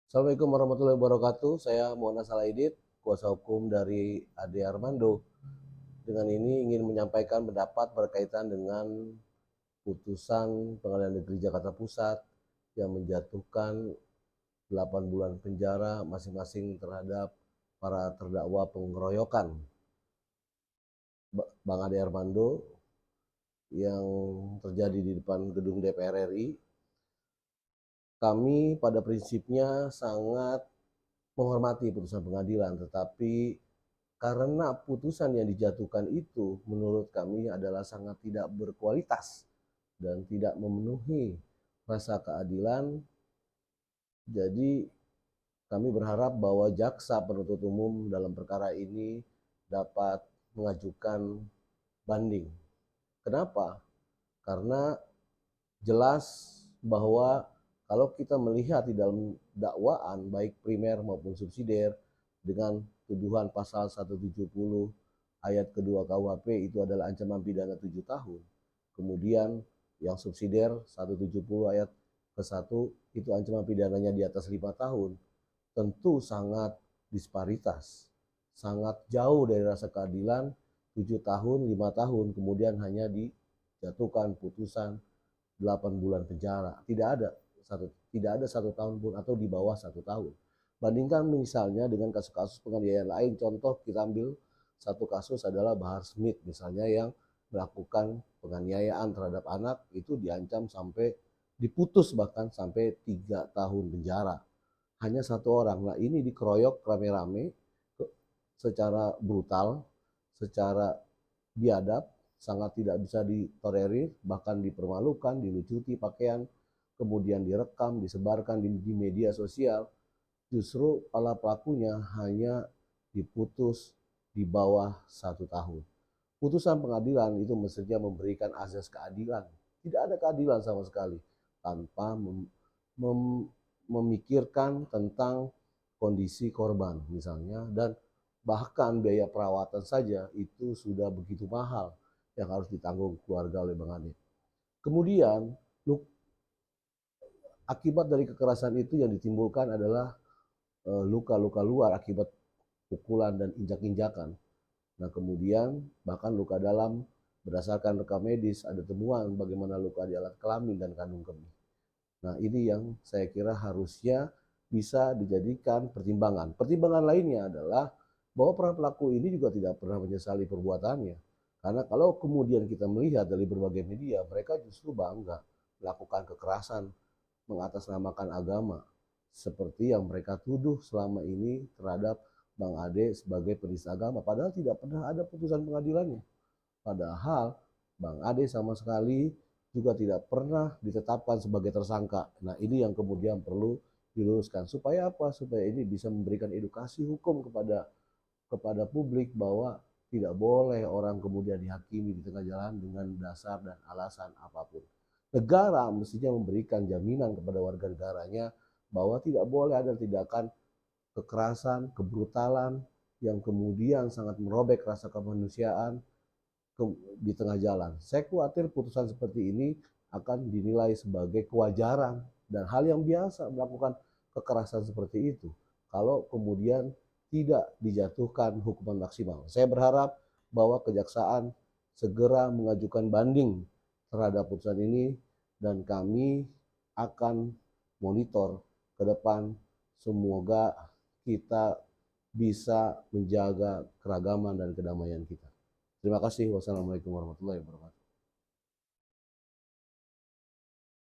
Assalamualaikum warahmatullahi wabarakatuh. Saya Muhammad Salaidit, kuasa hukum dari Ade Armando. Dengan ini ingin menyampaikan pendapat berkaitan dengan putusan Pengadilan Negeri Jakarta Pusat yang menjatuhkan 8 bulan penjara masing-masing terhadap para terdakwa pengeroyokan Bang Ade Armando yang terjadi di depan gedung DPR RI. Kami pada prinsipnya sangat menghormati putusan pengadilan, tetapi karena putusan yang dijatuhkan itu menurut kami adalah sangat tidak berkualitas dan tidak memenuhi rasa keadilan, jadi kami berharap bahwa jaksa penuntut umum dalam perkara ini dapat mengajukan banding. Kenapa? Karena jelas bahwa kalau kita melihat di dalam dakwaan baik primer maupun subsidiar dengan tuduhan pasal 170 ayat kedua KUHP itu adalah ancaman pidana 7 tahun. Kemudian yang subsidiar 170 ayat ke-1 itu ancaman pidananya di atas 5 tahun. Tentu sangat disparitas, sangat jauh dari rasa keadilan. 7 tahun, 5 tahun, kemudian hanya dijatuhkan putusan 8 bulan penjara. Tidak ada 1 tahun pun atau di bawah 1 tahun. Bandingkan misalnya dengan kasus-kasus penganiayaan lain. Contoh kita ambil satu kasus adalah Bahar Smith misalnya yang melakukan penganiayaan terhadap anak itu diancam sampai diputus bahkan sampai 3 tahun penjara. Hanya satu orang. Nah ini dikeroyok rame-rame secara brutal, secara biadab, sangat tidak bisa ditolerir, bahkan dipermalukan, dilucuti pakaian, kemudian direkam, disebarkan di media sosial. Justru para pelakunya hanya diputus di bawah 1 tahun. Putusan pengadilan itu mestinya memberikan azas keadilan. Tidak ada keadilan sama sekali tanpa memikirkan tentang kondisi korban misalnya, dan bahkan biaya perawatan saja itu sudah begitu mahal yang harus ditanggung keluarga oleh Bang Ade. Kemudian akibat dari kekerasan itu yang ditimbulkan adalah luka-luka luar akibat pukulan dan injak-injakan. Nah kemudian bahkan luka dalam berdasarkan rekam medis ada temuan bagaimana luka di alat kelamin dan kandung kemih. Nah ini yang saya kira harusnya bisa dijadikan pertimbangan. Pertimbangan lainnya adalah bahwa para pelaku ini juga tidak pernah menyesali perbuatannya. Karena kalau kemudian kita melihat dari berbagai media, mereka justru bangga melakukan kekerasan, mengatasnamakan agama, seperti yang mereka tuduh selama ini terhadap Bang Ade sebagai penista agama. Padahal tidak pernah ada putusan pengadilannya. Padahal Bang Ade sama sekali juga tidak pernah ditetapkan sebagai tersangka. Nah ini yang kemudian perlu diluruskan. Supaya apa? Supaya ini bisa memberikan edukasi hukum kepada publik bahwa tidak boleh orang kemudian dihakimi di tengah jalan dengan dasar dan alasan apapun. Negara mestinya memberikan jaminan kepada warga negaranya bahwa tidak boleh ada tindakan kekerasan, kebrutalan yang kemudian sangat merobek rasa kemanusiaan di tengah jalan. Saya khawatir putusan seperti ini akan dinilai sebagai kewajaran dan hal yang biasa melakukan kekerasan seperti itu kalau kemudian tidak dijatuhkan hukuman maksimal. Saya berharap bahwa kejaksaan segera mengajukan banding terhadap putusan ini dan kami akan monitor ke depan. Semoga kita bisa menjaga keragaman dan kedamaian kita. Terima kasih. Wassalamualaikum warahmatullahi wabarakatuh.